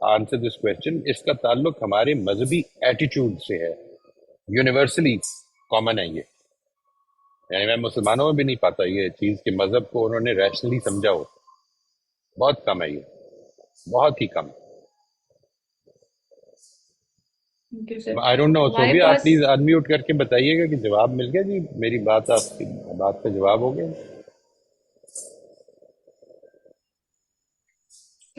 answer this question. اس کا تعلق ہمارے مذہبی ایٹیٹیوڈ سے ہے، یونیورسلی کامن ہے یہ. یعنی میں مسلمانوں میں بھی نہیں پاتا یہ چیز کہ مذہب کو انہوں نے ریشنلی سمجھا ہو. بہت کم ہے یہ، بہت ہی کم. آئی ڈونٹ نو. ہمارے صوبیہ آپ پاس پلیز انمیوٹ کر کے بتائیے گا کہ جواب مل گیا جی، میری بات آپ کی بات کا جواب ہو گیا.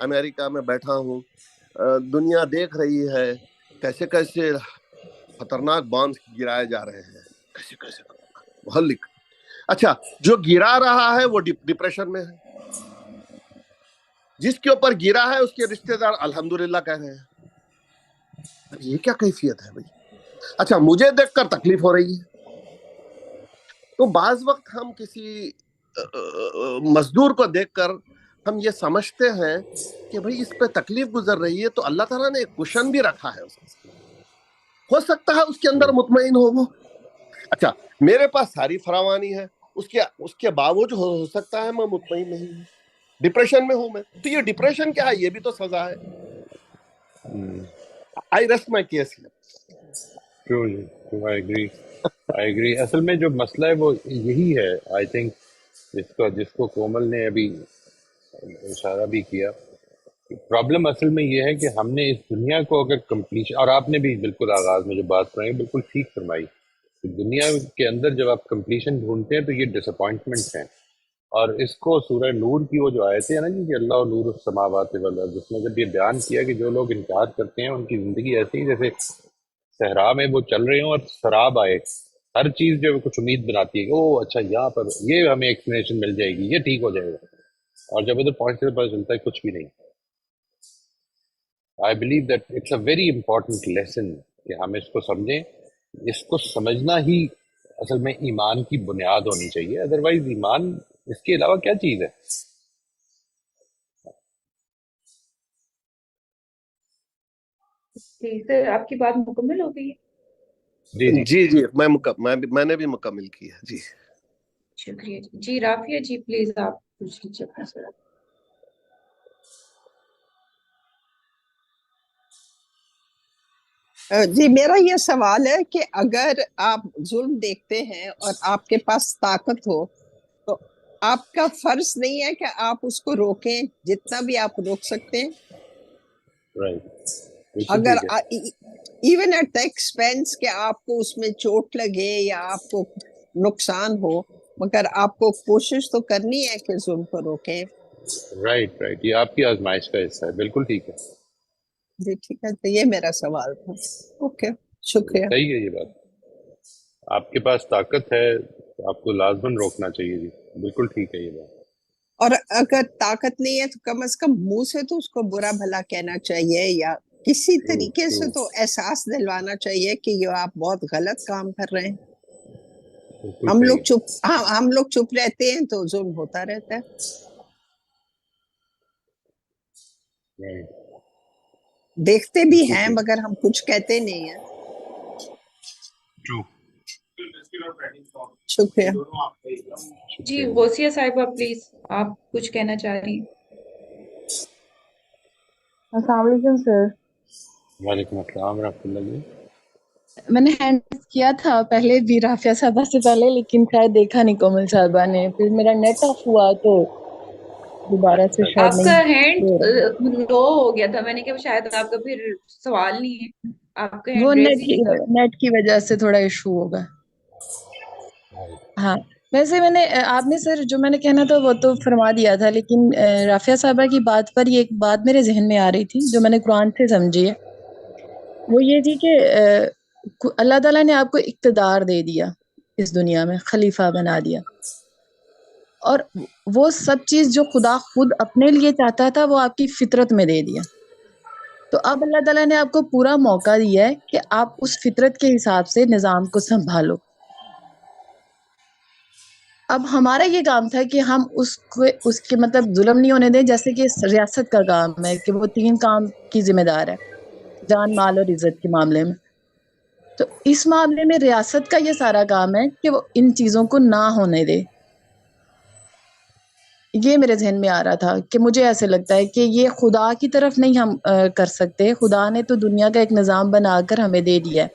امریکہ میں بیٹھا ہوں, دنیا دیکھ رہی ہے کیسے کیسے خطرناک بامز گرائے جا رہے ہیں, کیسے کیسے محلک. اچھا, جو گرا رہا ہے وہ ڈپریشن میں ہے, جس کے اوپر گرا ہے اس کے رشتہ دار الحمدللہ کہہ رہے ہیں. یہ کیا کیفیت ہے بھائی؟ اچھا, مجھے دیکھ کر تکلیف ہو رہی ہے. تو بعض وقت ہم کسی مزدور کو دیکھ کر ہم یہ سمجھتے ہیں کہ بھائی اس پہ تکلیف گزر رہی ہے تو اللہ تعالیٰ نے ایک کوشن بھی رکھا ہے اس کے ساتھ, ہو سکتا ہے اس کے اندر مطمئن ہو وہ. اچھا, میرے پاس ساری فراوانی ہے, اس کے باوجود ہو سکتا ہے میں مطمئن نہیں ہوں, ڈپریشن میں ہوں میں. تو یہ ڈپریشن کیا ہے؟ یہ بھی تو سزا ہے. I rest my case here. True, I agree. اصل میں جو مسئلہ ہے وہ یہی ہے, آئی تھنک جس کو کومل نے ابھی اشارہ بھی کیا. پرابلم اصل میں یہ ہے کہ ہم نے اس دنیا کو اگر کمپلیشن, اور آپ نے بھی بالکل آغاز میں جو بات فرمائی بالکل ٹھیک فرمائی, دنیا کے اندر جب آپ کمپلیشن ڈھونڈتے ہیں تو یہ ڈس اپوائنٹمنٹ ہیں. اور اس کو سورہ نور کی وہ جو آیتیں ہیں نا جی کہ اللہ نور السماوات والارض, جس میں جب یہ بیان کیا کہ جو لوگ انکار کرتے ہیں ان کی زندگی ایسی جیسے صحرا میں وہ چل رہے ہوں اور سراب آئے, ہر چیز جو کچھ امید بناتی ہے کہ او اچھا یہاں پر یہ ہمیں ایکسپلینیشن مل جائے گی, یہ ٹھیک ہو جائے گا, اور جب ادھر پہنچتے تو پتہ چلتا ہے کچھ بھی نہیں. I believe that it's a very important lesson کہ ہم اس کو سمجھیں. اس کو سمجھنا ہی اصل میں ایمان کی بنیاد ہونی چاہیے, ادروائز ایمان اس کے علاوہ کیا چیز ہے؟ جی سر, آپ کی بات مکمل ہو گئی ہے. جی میں نے بھی مکمل کی ہے. جی شکریہ. جی رافیہ جی پلیز آپ پوچھ لیجیے اپنا سوال. جی میرا یہ سوال ہے کہ اگر آپ ظلم دیکھتے ہیں اور آپ کے پاس طاقت ہو تو آپ کا فرض نہیں ہے کہ آپ اس کو روکیں, جتنا بھی آپ روک سکتے ہیں, اگر ایون ایٹ دا ایکسپینس کہ آپ کو اس میں چوٹ لگے یا آپ کو نقصان ہو, مگر آپ کو کوشش تو کرنی ہے کہ ظلم کو روکیں. رائٹ, یہ آپ کی آزمائش کا حصہ ہے, بالکل ٹھیک ہے. جی ٹھیک ہے, تو یہ میرا سوال تھا. اوکے, شکریہ. صحیح ہے یہ بات, آپ کے پاس طاقت ہے آپ کو لازماً روکنا چاہیے. جی بالکل ٹھیک ہے یہ بات. اور اگر طاقت نہیں ہے تو کم از کم منہ سے تو اس کو برا بھلا کہنا چاہیے, یا کسی طریقے سے تو احساس دلوانا چاہیے کہ یہ آپ بہت غلط کام کر رہے ہیں. ہم لوگ چپ رہتے ہیں تو ظلم ہوتا رہتا ہے. دیکھتے بھی ہیں مگر ہم کچھ کہتے نہیں ہیں. شکریہ. جی غوثیہ صاحبہ پلیز آپ کچھ کہنا چاہ رہی ہیں. السلام علیکم سر. وعلیکم السلام ورحمۃ اللہ. جی میں نے ہینڈ کیا تھا پہلے بھی رافیہ صاحبہ سے پہلے, لیکن شاید دیکھا نہیں کومل صاحبہ نے, پھر میرا نیٹ آف ہوا تو دوبارہ سے شاید آپ کا نہیں. ہینڈ لو ہو گیا تھا, میں نے کہا شاید آپ کا پھر سوال نہیں ہے, آپ کا وہ ہینڈ ریز ہی نہیں تھا. نیٹ کی وجہ سے تھوڑا ایشو ہوگا. ہاں ویسے میں نے آپ نے سر جو میں نے کہنا تھا وہ تو فرما دیا تھا, لیکن رافیہ صاحبہ کی بات پر یہ ایک بات میرے ذہن میں آ رہی تھی جو میں نے قرآن سے سمجھی ہے. وہ یہ تھی کہ اللہ تعالیٰ نے آپ کو اقتدار دے دیا اس دنیا میں, خلیفہ بنا دیا, اور وہ سب چیز جو خدا خود اپنے لیے چاہتا تھا وہ آپ کی فطرت میں دے دیا. تو اب اللہ تعالیٰ نے آپ کو پورا موقع دیا ہے کہ آپ اس فطرت کے حساب سے نظام کو سنبھالو. اب ہمارا یہ کام تھا کہ ہم اس کے مطلب ظلم نہیں ہونے دیں, جیسے کہ ریاست کا کام ہے کہ وہ 3 کام کی ذمہ دار ہے, جان مال اور عزت کے معاملے میں. تو اس معاملے میں ریاست کا یہ سارا کام ہے کہ وہ ان چیزوں کو نہ ہونے دے. یہ میرے ذہن میں آ رہا تھا کہ مجھے ایسے لگتا ہے کہ یہ خدا کی طرف نہیں ہم کر سکتے. خدا نے تو دنیا کا ایک نظام بنا کر ہمیں دے دیا ہے,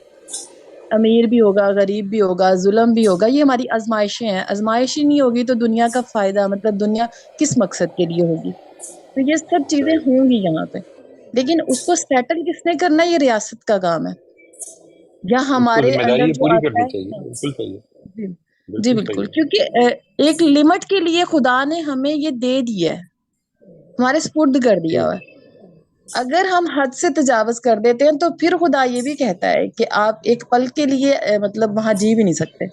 امیر بھی ہوگا, غریب بھی ہوگا, ظلم بھی ہوگا, یہ ہماری آزمائشیں ہیں. آزمائش ہی نہیں ہوگی تو دنیا کا فائدہ مطلب دنیا کس مقصد کے لیے ہوگی. تو یہ سب چیزیں ہوں گی یہاں پہ, لیکن اس کو سیٹل کس نے کرنا, یہ ریاست کا کام ہے. یا ہمارے اندر جو آتا ہے. جی بالکل, کیونکہ ایک لمٹ کے لیے خدا نے ہمیں یہ دے دیا ہے, ہمارے سپرد کر دیا ہوا ہے. اگر ہم حد سے تجاوز کر دیتے ہیں تو پھر خدا یہ بھی کہتا ہے کہ آپ ایک پل کے لیے مطلب وہاں جی بھی نہیں سکتے.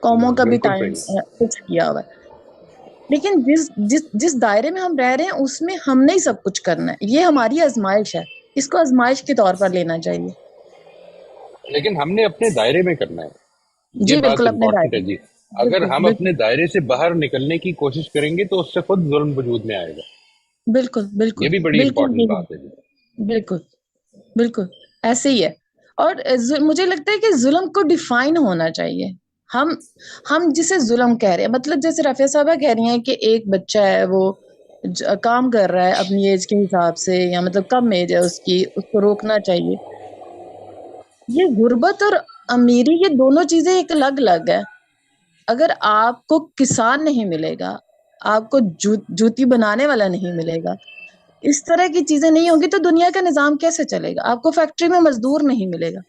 قوموں کا بھی بالکل ٹائم صحیح. فکس کیا ہوا ہے. لیکن جس دائرے میں ہم رہ رہے ہیں اس میں ہم نے ہی سب کچھ کرنا ہے. یہ ہماری آزمائش ہے, اس کو آزمائش کے طور پر لینا چاہیے. لیکن ہم نے اپنے دائرے میں کرنا ہے, یہ جی بات بالکل اپنے امپورٹنٹ دائرے ہے میں. جی. اگر بالکل ہم بالکل اپنے دائرے سے باہر نکلنے کی کوشش کریں گے تو اس سے خود ظلم وجود میں آئے گا. بالکل بالکل یہ بھی بڑی بالکل امپورٹنٹ یہی بات ہے جی. بالکل بالکل ایسے ہی ہے. اور مجھے لگتا ہے کہ ظلم کو ڈیفائن ہونا چاہیے. ہم جسے ظلم کہہ رہے ہیں, مطلب جیسے رافیہ صاحبہ کہہ رہی ہیں کہ ایک بچہ ہے وہ کام کر رہا ہے اپنی ایج کے حساب سے, یا مطلب کم ایج ہے اس کی, اس کو روکنا چاہیے. یہ غربت اور امیری, یہ دونوں چیزیں ایک الگ الگ ہے. اگر آپ کو کسان نہیں ملے گا, آپ کو جوتی بنانے والا نہیں ملے گا, اس طرح کی چیزیں نہیں ہوگی تو دنیا کا نظام کیسے چلے گا؟ آپ کو فیکٹری میں مزدور نہیں ملے گا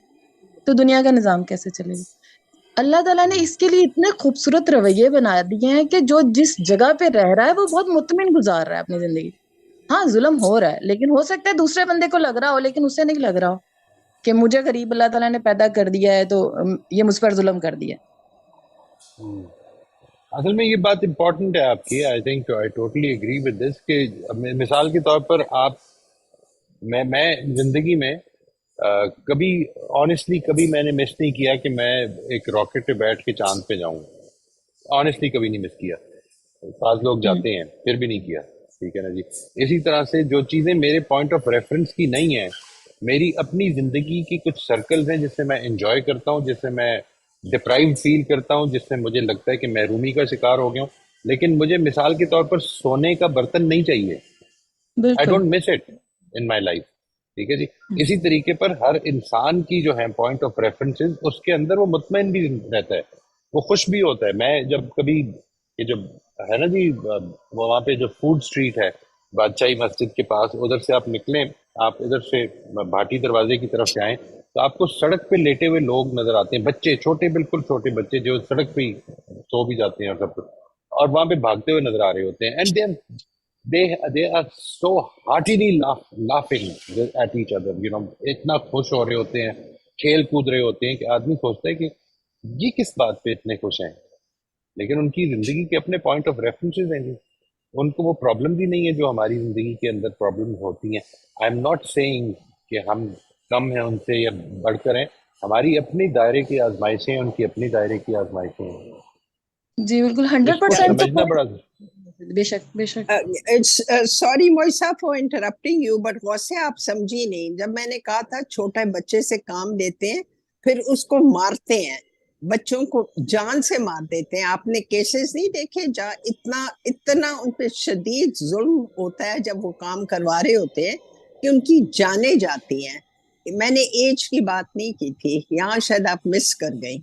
تو دنیا کا نظام کیسے چلے گا؟ اللہ تعالیٰ نے اس کے لیے اتنے خوبصورت رویے بنا دیے ہیں کہ جو جس جگہ پہ رہ رہا ہے وہ بہت مطمئن گزار رہا ہے اپنی زندگی. ہاں ظلم ہو رہا ہے, لیکن ہو سکتا ہے دوسرے بندے کو لگ رہا ہو لیکن اسے نہیں لگ رہا ہو کہ مجھے غریب اللہ تعالیٰ نے پیدا کر دیا ہے تو یہ مجھ پر ظلم کر دیا. اصل میں یہ بات امپورٹنٹ ہے آپ کی. I think I totally agree with this کہ مثال کے طور پر آپ میں زندگی میں کبھی آنیسٹلی کبھی میں نے مس نہیں کیا کہ میں ایک راکٹ پہ بیٹھ کے چاند پہ جاؤں. آنیسٹلی کبھی نہیں مس کیا. بعض لوگ جاتے ہیں, پھر بھی نہیں کیا. ٹھیک ہے نا جی. اسی طرح سے جو چیزیں میرے پوائنٹ آف ریفرنس کی نہیں ہیں, میری اپنی زندگی کی کچھ سرکلز ہیں جس سے میں انجوائے کرتا ہوں, جس سے میں ڈپرائیو فیل کرتا ہوں, جس سے مجھے لگتا ہے کہ محرومی کا شکار ہو گیا ہوں, لیکن مجھے مثال کے طور پر سونے کا برتن نہیں چاہیے. آئی بالکل don't miss it in my life. ٹھیک ہے جی. اسی طریقے پر ہر انسان کی جو ہے پوائنٹ آف ریفرنس, اس کے اندر وہ مطمئن بھی رہتا ہے, وہ خوش بھی ہوتا ہے. میں جب کبھی یہ جو ہے نا جی وہاں پہ جو فوڈ اسٹریٹ ہے بادشاہی مسجد کے پاس, ادھر سے آپ نکلیں, آپ ادھر سے بھاٹی دروازے کی طرف جائیں تو آپ کو سڑک پہ لیٹے ہوئے لوگ نظر آتے ہیں, بچے چھوٹے, بالکل چھوٹے بچے جو سڑک پہ ہی سو بھی جاتے ہیں اور سب کچھ, اور وہاں پہ بھاگتے ہوئے نظر آ رہے ہوتے ہیں. And they are so heartily laughing at each other, you know, اتنا خوش ہو رہے ہوتے ہیں, کھیل کود رہے ہوتے ہیں کہ آدمی سوچتا ہے کہ یہ کس بات پہ اتنے خوش ہیں, لیکن ان کی زندگی کے اپنے پوائنٹ آف ریفرنسز ہیں جی. ان کو وہ پرابلم بھی نہیں ہے جو ہماری زندگی کے اندر پرابلم ہوتی ہیں. آئی ایم ناٹ سیئنگ کہ ہم کم ہیں ان سے یا بڑھ کر ہیں. ہماری اپنی دائرے کی آزمائشیں, ان کی اپنی دائرے کی آزمائشیں ہیں. جی بالکل اس کو 100% تو سمجھنا بڑا بے شک بے شک. Sorry Moisa for interrupting you, but ویسے آپ سمجھی نہیں. جب میں نے کہا تھا چھوٹے بچے سے کام لیتے ہیں پھر اس کو مارتے ہیں, بچوں کو جان سے مار دیتے ہیں. آپ نے کیسز نہیں دیکھے جہاں اتنا ان پہ شدید ظلم ہوتا ہے جب وہ کام کروا رہے ہوتے ہیں کہ ان کی جانیں جاتی ہیں. میں نے ایج کی بات نہیں کی تھی, یہاں شاید آپ مس کر گئی.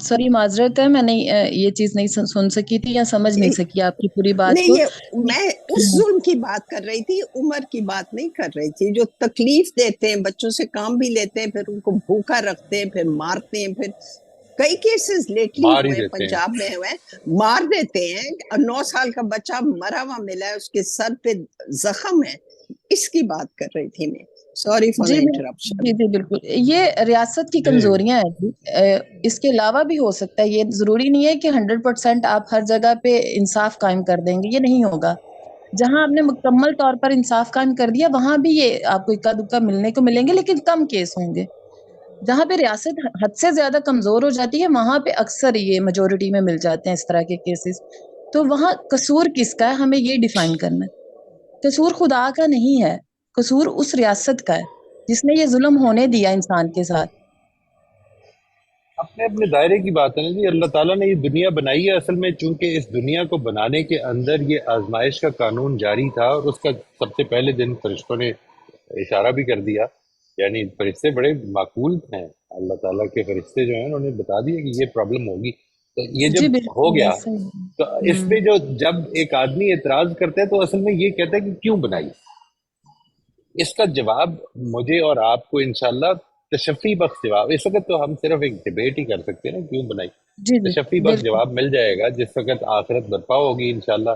سوری معذرت ہے, میں نے یہ چیز نہیں سن سکی تھی یا سمجھ نہیں سکی آپ کی پوری بات نہیں, کو. یہ میں اس ظلم کی بات کر رہی تھی, عمر کی بات نہیں کر رہی تھی. جو تکلیف دیتے ہیں, بچوں سے کام بھی لیتے ہیں, پھر ان کو بھوکا رکھتے ہیں, پھر مارتے ہیں. پھر کئی کیسز لیٹلی مار ہی ہوئے, دیتے ہیں. پنجاب میں ہوئے, مار دیتے ہیں. 9 سال کا بچہ مرا ہوا ملا ہے, اس کے سر پہ زخم ہے. اس کی بات کر رہی تھی میں. سوری فار جی انٹرپشن. جی بالکل, یہ ریاست کی کمزوریاں ہیں. اس کے علاوہ بھی ہو سکتا ہے, یہ ضروری نہیں ہے کہ 100% آپ ہر جگہ پہ انصاف قائم کر دیں گے, یہ نہیں ہوگا. جہاں آپ نے مکمل طور پر انصاف قائم کر دیا وہاں بھی یہ آپ کو اکا دکا ملنے کو ملیں گے, لیکن کم کیس ہوں گے. جہاں پہ ریاست حد سے زیادہ کمزور ہو جاتی ہے وہاں پہ اکثر یہ میجورٹی میں مل جاتے ہیں اس طرح کے کیسز. تو وہاں قصور کس کا ہے, ہمیں یہ ڈیفائن کرنا ہے. قصور خدا کا نہیں ہے, قصور اس ریاست کا ہے جس نے یہ ظلم ہونے دیا انسان کے ساتھ. اپنے اپنے دائرے کی بات ہے نا جی. اللہ تعالیٰ نے یہ دنیا بنائی ہے اصل میں, چونکہ اس دنیا کو بنانے کے اندر یہ آزمائش کا قانون جاری تھا, اور اس کا سب سے پہلے دن فرشتوں نے اشارہ بھی کر دیا. یعنی فرشتے بڑے معقول ہیں, اللہ تعالیٰ کے فرشتے جو ہیں انہوں نے بتا دیا کہ یہ پرابلم ہوگی. تو یہ جی جب ہو بالکل گیا ایسا ہی. تو اس پہ جو جب ایک آدمی اعتراض کرتا ہے تو اصل میں یہ کہتا ہے کہ کیوں بنائی. اس کا جواب مجھے اور آپ کو انشاءاللہ تشفی بخش جواب, اس وقت تو ہم صرف ایک ڈیبیٹ ہی کر سکتے ہیں نا کیوں بنائی, جی جی تشفی بخش بالکل جواب مل جائے گا جس وقت آخرت برپا ہوگی انشاءاللہ.